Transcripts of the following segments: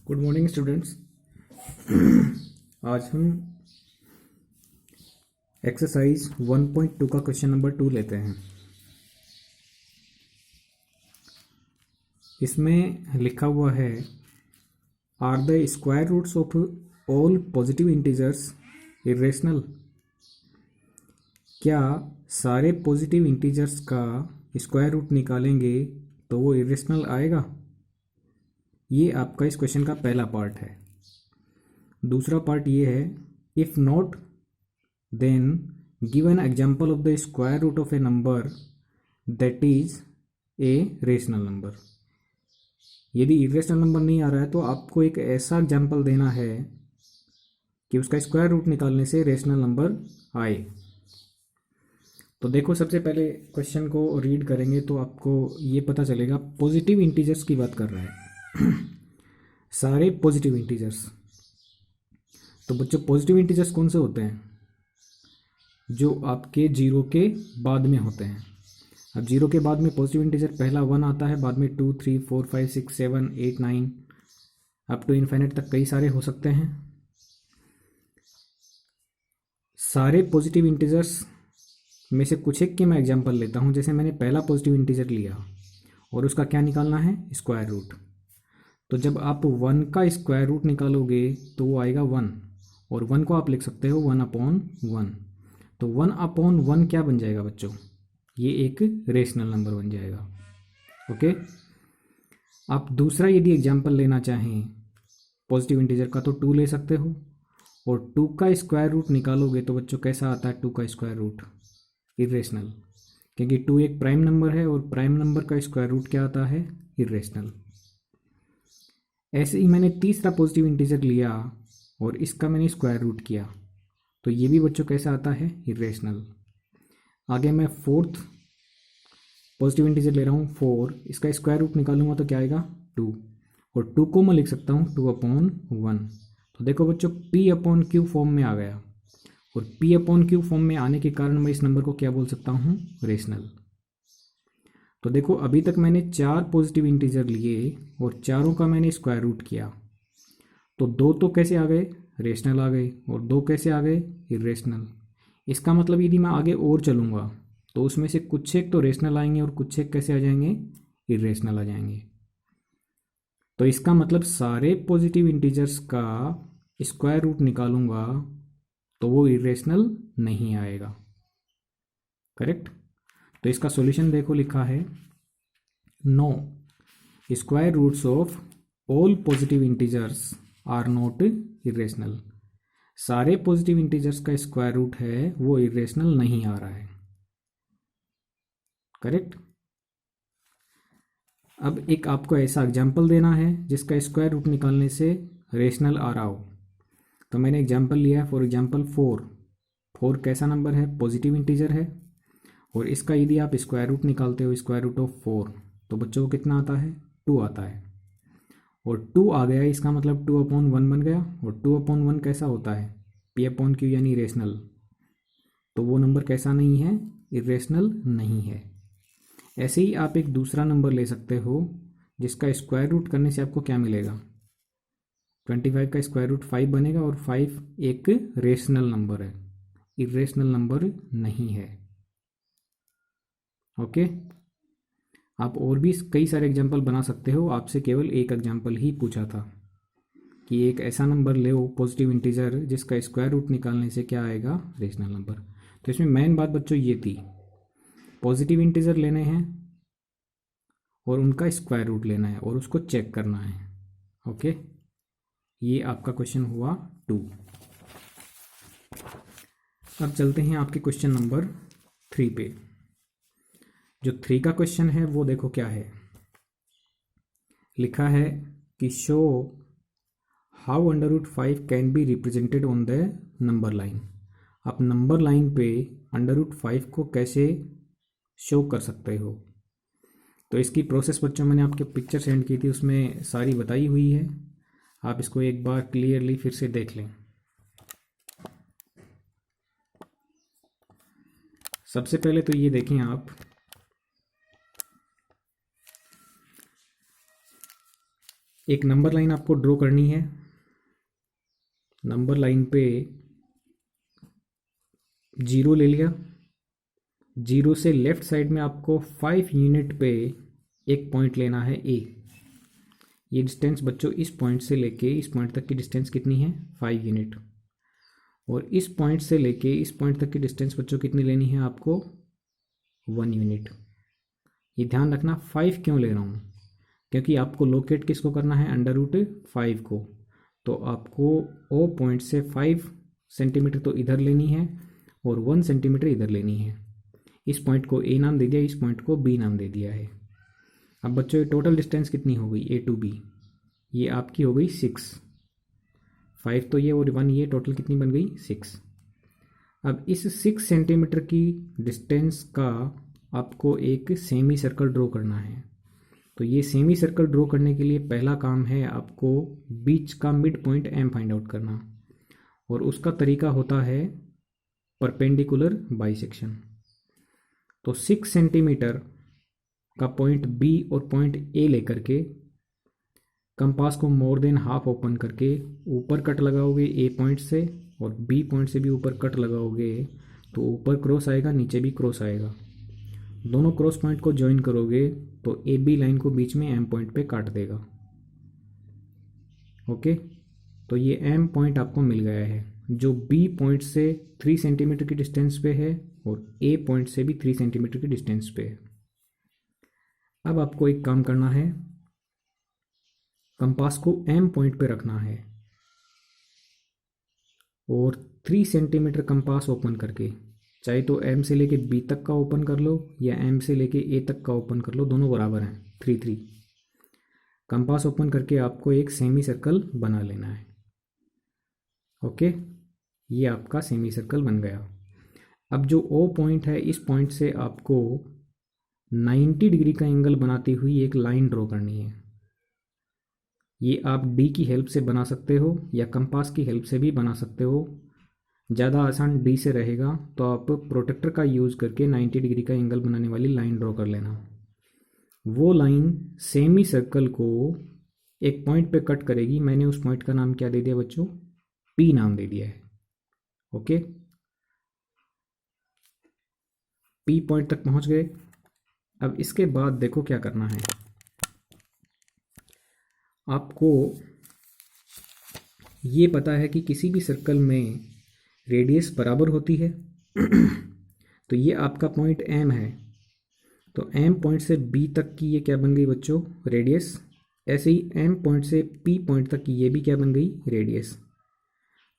Good morning students. आज हम exercise 1.2 का क्वेश्चन नंबर 2 लेते हैं। इसमें लिखा हुआ है, are the square roots of all positive integers irrational. क्या सारे पॉजिटिव इंटीजर्स का स्क्वायर रूट निकालेंगे तो वो इरेशनल आएगा? ये आपका इस क्वेश्चन का पहला पार्ट है। दूसरा पार्ट ये है, if not then give an example of the square root of a number that is a rational number. यदि इरेशनल नंबर नहीं आ रहा है तो आपको एक ऐसा एग्जाम्पल देना है कि उसका स्क्वायर रूट निकालने से रेशनल नंबर आए। तो देखो, सबसे पहले क्वेश्चन को रीड करेंगे तो आपको ये पता चलेगा पॉजिटिव इंटीजर्स की बात कर रहा है। सारे पॉजिटिव इंटीजर्स। तो बच्चों, पॉजिटिव इंटीजर्स कौन से होते हैं? जो आपके जीरो के बाद में होते हैं। अब जीरो के बाद में पॉजिटिव इंटीजर पहला 1 आता है, बाद में 2, 3, 4, 5, 6, 7, 8, 9 अप टू इन्फिनिट तक कई सारे हो सकते हैं। सारे पॉजिटिव इंटीजर्स में से कुछ एक की मैं एग्जांपल लेता हूं। जैसे मैंने पहला पॉजिटिव इंटीजर लिया और उसका क्या निकालना है? Square root. तो जब आप 1 का स्क्वायर रूट निकालोगे तो वो आएगा 1, और 1 को आप लिख सकते हो 1/1। तो 1/1 क्या बन जाएगा बच्चों? ये एक रेशनल नंबर बन जाएगा। ओके। आप दूसरा यदि एग्जांपल लेना चाहें पॉजिटिव इंटीजर का तो 2 ले सकते हो, और 2 का स्क्वायर रूट निकालोगे तो बच्चों कैसा आता है? 2 का स्क्वायर रूट इरेशनल, क्योंकि 2 एक प्राइम नंबर है और प्राइम नंबर का स्क्वायर रूट क्या आता है? इरेशनल। ऐसे ही मैंने तीसरा पॉजिटिव इंटीजर लिया और इसका मैंने स्क्वायर रूट किया, तो ये भी बच्चों कैसा आता है? इरेशनल। आगे मैं फोर्थ पॉजिटिव इंटीजर ले रहा हूँ 4, इसका स्क्वायर रूट निकालूंगा तो क्या आएगा? 2, और 2 को मैं लिख सकता हूँ 2/1। तो देखो बच्चों, p/q फॉर्म में आ गया, और p/q फॉर्म में आने के कारण मैं इस नंबर को क्या बोल सकता हूँ? रेशनल। तो देखो, अभी तक मैंने 4 पॉजिटिव इंटीजर लिए और चारों का मैंने स्क्वायर रूट किया, तो 2 तो कैसे आ गए? रेशनल आ गए, और 2 कैसे आ गए? इरेशनल। इसका मतलब यदि मैं आगे और चलूँगा तो उसमें से कुछ एक तो रेशनल आएंगे और कुछ एक कैसे आ जाएंगे? इरेशनल आ जाएंगे। तो इसका मतलब सारे पॉजिटिव इंटीजर्स का स्क्वायर रूट निकालूंगा तो वो इरेशनल नहीं आएगा। करेक्ट। तो इसका सॉल्यूशन देखो, लिखा है no square roots of all positive integers are not irrational. सारे पॉजिटिव इंटीजर्स का स्क्वायर रूट है वो इरेशनल नहीं आ रहा है। करेक्ट। अब एक आपको ऐसा एग्जाम्पल देना है जिसका स्क्वायर रूट निकालने से रेशनल आ रहा हो। तो मैंने एग्जाम्पल लिया है, फॉर एग्जाम्पल 4। 4 कैसा नंबर है? पॉजिटिव इंटीजर है, और इसका यदि आप स्क्वायर रूट निकालते हो, स्क्वायर रूट ऑफ 4, तो बच्चों को कितना आता है? 2 आता है। और 2 आ गया, इसका मतलब 2/1 बन गया, और 2/1 कैसा होता है? p/q यानी रेशनल। तो वो नंबर कैसा नहीं है? इरेशनल नहीं है। ऐसे ही आप एक दूसरा नंबर ले सकते हो जिसका स्क्वायर रूट करने से आपको क्या मिलेगा? 25 का स्क्वायर रूट 5 बनेगा, और 5 एक रेशनल नंबर है, इरेशनल नंबर नहीं है। ओके। आप और भी कई सारे एग्जाम्पल बना सकते हो, आपसे केवल एक एग्जाम्पल ही पूछा था कि एक ऐसा नंबर ले पॉजिटिव इंटीजर जिसका स्क्वायर रूट निकालने से क्या आएगा? Rational number. तो इसमें मेन बात बच्चों ये थी, पॉजिटिव इंटीजर लेने हैं और उनका स्क्वायर रूट लेना है और उसको चेक करना है। ओके। ये आपका क्वेश्चन हुआ 2। अब चलते हैं आपके क्वेश्चन नंबर 3 पे। जो 3 का क्वेश्चन है वो देखो क्या है। लिखा है कि show how √5 can be represented on the number line. आप नंबर लाइन पे √5 को कैसे शो कर सकते हो? तो इसकी प्रोसेस बच्चों मैंने आपके पिक्चर सेंड की थी, उसमें सारी बताई हुई है। आप इसको एक बार क्लियरली फिर से देख लें। सबसे पहले तो ये देखें आप, एक नंबर लाइन आपको ड्रॉ करनी है। नंबर लाइन पे 0 ले लिया। 0 से लेफ्ट साइड में आपको 5 यूनिट पे एक पॉइंट लेना है ए। ये डिस्टेंस बच्चों इस पॉइंट से लेके इस पॉइंट तक की डिस्टेंस कितनी है? 5 यूनिट। और इस पॉइंट से लेके इस पॉइंट तक की डिस्टेंस बच्चों कितनी लेनी है आपको? 1 यूनिट। ये ध्यान रखना 5 क्यों ले रहा हूँ, क्योंकि आपको लोकेट किसको करना है? √5 को। तो आपको ओ पॉइंट से 5 सेंटीमीटर तो इधर लेनी है और 1 सेंटीमीटर इधर लेनी है। इस पॉइंट को ए नाम दे दिया, इस पॉइंट को बी नाम दे दिया है। अब बच्चों ये टोटल डिस्टेंस कितनी हो गई? ए टू बी, ये आपकी हो गई 6। 5 तो ये और 1 ये, टोटल कितनी बन गई? 6। अब इस 6 सेंटीमीटर की डिस्टेंस का आपको एक सेमी सर्कल ड्रॉ करना है। तो ये सेमी सर्कल ड्रॉ करने के लिए पहला काम है आपको बीच का mid point M find out करना, और उसका तरीका होता है परपेंडिकुलर बाइसेक्शन। तो 6 सेंटीमीटर का पॉइंट बी और पॉइंट ए लेकर के कंपास को मोर देन हाफ ओपन करके ऊपर कट लगाओगे ए पॉइंट से, और बी पॉइंट से भी ऊपर कट लगाओगे तो ऊपर क्रॉस आएगा, नीचे भी क्रॉस आएगा। दोनों क्रॉस पॉइंट को ज्वाइन करोगे तो ए बी लाइन को बीच में एम पॉइंट पे काट देगा। ओके, तो ये एम पॉइंट आपको मिल गया है, जो बी पॉइंट से 3 सेंटीमीटर की डिस्टेंस पे है और ए पॉइंट से भी 3 सेंटीमीटर की डिस्टेंस पे है। अब आपको एक काम करना है, कंपास को एम पॉइंट पे रखना है और 3 सेंटीमीटर कंपास ओपन करके, चाहे तो एम से लेके बी तक का ओपन कर लो या एम से लेके ए तक का ओपन कर लो, दोनों बराबर हैं, 3 3। कंपास ओपन करके आपको एक सेमी सर्कल बना लेना है। ओके, ये आपका सेमी सर्कल बन गया। अब जो ओ पॉइंट है, इस पॉइंट से आपको 90 डिग्री का एंगल बनाती हुई एक लाइन ड्रॉ करनी है। ये आप डी की हेल्प से बना सकते हो या कंपास की हेल्प से भी बना सकते हो। ज़्यादा आसान डी से रहेगा, तो आप प्रोटेक्टर का यूज़ करके 90 डिग्री का एंगल बनाने वाली लाइन ड्रॉ कर लेना। वो लाइन सेमी सर्कल को एक पॉइंट पे कट करेगी। मैंने उस पॉइंट का नाम क्या दे दिया बच्चों? पी नाम दे दिया है। ओके, पी पॉइंट तक पहुंच गए। अब इसके बाद देखो क्या करना है आपको। ये पता है कि किसी भी सर्कल में रेडियस बराबर होती है। तो ये आपका पॉइंट एम है, तो एम पॉइंट से बी तक की ये क्या बन गई बच्चों? रेडियस। ऐसे ही एम पॉइंट से पी पॉइंट तक की ये भी क्या बन गई? रेडियस।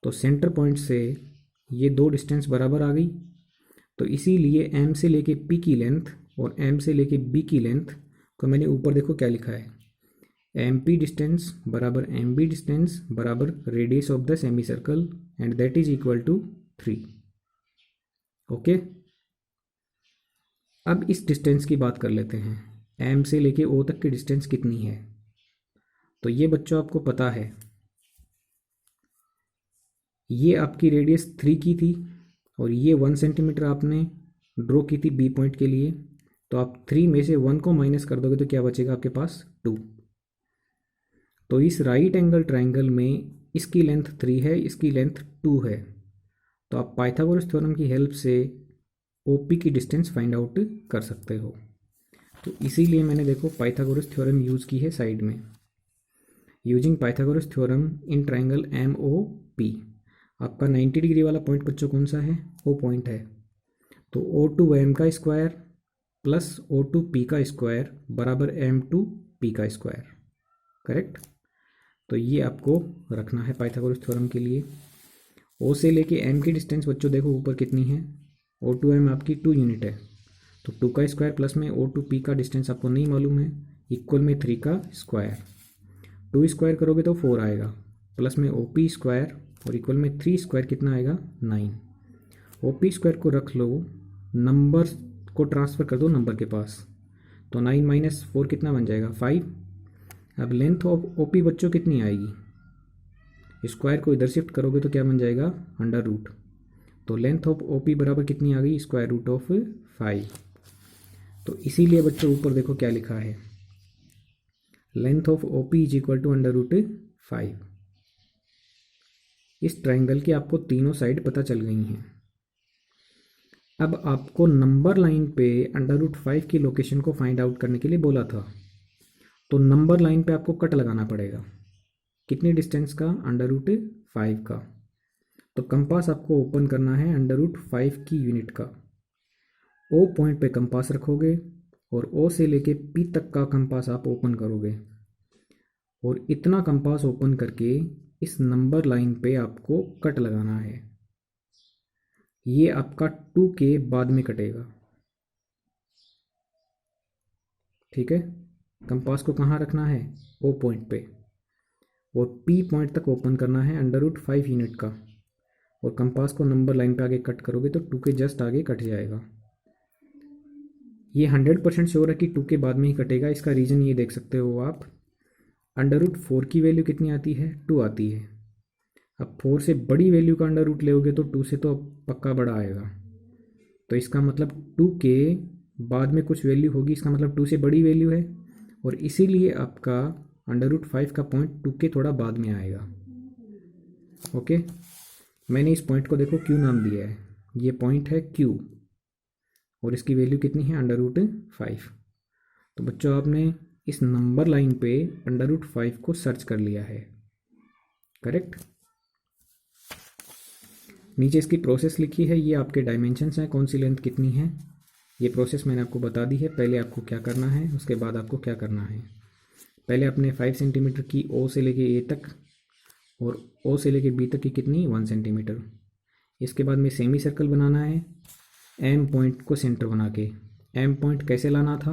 तो सेंटर पॉइंट से ये दो डिस्टेंस बराबर आ गई। तो इसीलिए एम से लेके पी की लेंथ और एम से लेके बी की लेंथ को मैंने ऊपर देखो क्या लिखा है, एम पी डिस्टेंस बराबर एम बी डिस्टेंस बराबर radius of the semi circle, and that is equal to 3। Okay, अब इस डिस्टेंस की बात कर लेते हैं। एम से लेके ओ तक की डिस्टेंस कितनी है? तो ये बच्चों आपको पता है, ये आपकी रेडियस 3 की थी और ये 1 सेंटीमीटर आपने ड्रॉ की थी बी पॉइंट के लिए। तो आप 3 में से 1 को माइनस कर दोगे तो क्या बचेगा आपके पास? 2। तो इस राइट एंगल ट्राइंगल में इसकी लेंथ 3 है, इसकी लेंथ 2 है। तो आप पाइथागोरस थ्योरम की हेल्प से ओपी की डिस्टेंस फाइंड आउट कर सकते हो। तो इसीलिए मैंने देखो पाइथागोरस थ्योरम यूज़ की है साइड में। Using Pythagoras theorem in triangle M O P. आपका 90 डिग्री वाला पॉइंट बच्चों कौन सा है? ओ पॉइंट है। तो ओ टू एम का square plus O to P का स्क्वायर बराबर एम टू पी का स्क्वायर। करेक्ट। तो ये आपको रखना है पाइथागोरस थ्योरम के लिए। ओ से लेके एम की डिस्टेंस बच्चों देखो ऊपर कितनी है? ओ टू एम आपकी 2 यूनिट है, तो 2 का स्क्वायर प्लस में ओ टू पी का डिस्टेंस आपको नहीं मालूम है, इक्वल में 3 का स्क्वायर। 2 स्क्वायर करोगे तो 4 आएगा, प्लस में ओ पी स्क्वायर और इक्वल में 3 स्क्वायर कितना आएगा? 9। ओ पी स्क्वायर को रख लो, नंबर को ट्रांसफ़र कर दो नंबर के पास, तो 9 माइनस 4 कितना बन जाएगा? 5। अब लेंथ ऑफ ओ पी बच्चों कितनी आएगी? स्क्वायर को इधर शिफ्ट करोगे तो क्या बन जाएगा? Under root. तो लेंथ ऑफ ओ पी बराबर कितनी आ गई? Square root of 5। तो इसीलिए बच्चों ऊपर देखो क्या लिखा है, length of O P is equal to √5। इस ट्राइंगल की आपको तीनों साइड पता चल गई हैं। अब आपको नंबर लाइन पे √5 की लोकेशन को फाइंड आउट करने के लिए बोला था, तो नंबर लाइन पे आपको कट लगाना पड़ेगा। कितनी डिस्टेंस का? √5 का। तो कंपास आपको ओपन करना है √5 की यूनिट का। ओ पॉइंट पे कंपास रखोगे और ओ से लेके पी तक का कंपास आप ओपन करोगे, और इतना कंपास ओपन करके इस नंबर लाइन पे आपको कट लगाना है। ये आपका 2 के बाद में कटेगा, ठीक है। कंपास को कहाँ रखना है? ओ पॉइंट पे, और पी पॉइंट तक ओपन करना है √5 यूनिट का, और कंपास को नंबर लाइन पे आगे कट करोगे तो 2 के जस्ट आगे कट जाएगा। ये 100% श्योर है कि 2 के बाद में ही कटेगा। इसका रीज़न ये देख सकते हो आप, √4 की वैल्यू कितनी आती है? 2 आती है। अब 4 से बड़ी वैल्यू का अंडर रूट लोगे तो 2 से तो पक्का बड़ा आएगा, तो इसका मतलब 2 के बाद में कुछ वैल्यू होगी, इसका मतलब 2 से बड़ी वैल्यू है, और इसीलिए आपका √5 का पॉइंट 2 के थोड़ा बाद में आएगा। ओके, मैंने इस पॉइंट को देखो क्यू नाम दिया है, ये पॉइंट है क्यू, और इसकी वैल्यू कितनी है? √5। तो बच्चों आपने इस नंबर लाइन पे √5 को सर्च कर लिया है, करेक्ट। नीचे इसकी प्रोसेस लिखी है, ये आपके डायमेंशंस हैं, कौन सी लेंथ कितनी है, ये प्रोसेस मैंने आपको बता दी है। पहले आपको क्या करना है, उसके बाद आपको क्या करना है। पहले आपने 5 सेंटीमीटर की ओ से लेके ए तक और ओ से लेके बी तक की कितनी? 1 सेंटीमीटर। इसके बाद में सेमी सर्कल बनाना है एम पॉइंट को सेंटर बना के। एम पॉइंट कैसे लाना था?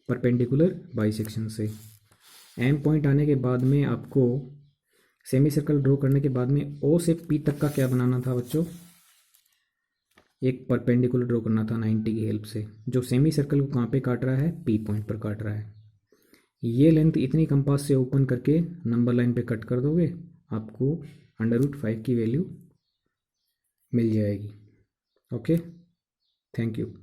परपेंडिकुलर बाइसेक्शन से। एम पॉइंट आने के बाद में आपको सेमी सर्कल ड्रॉ करने के बाद में ओ से पी तक का क्या बनाना था बच्चों? एक परपेंडिकुलर ड्रॉ करना था 90 की हेल्प से, जो सेमी सर्कल को कहाँ पे काट रहा है? पी पॉइंट पर काट रहा है। ये लेंथ इतनी कंपास से ओपन करके नंबर लाइन पे कट कर दोगे, आपको √5 की वैल्यू मिल जाएगी। Okay, thank you.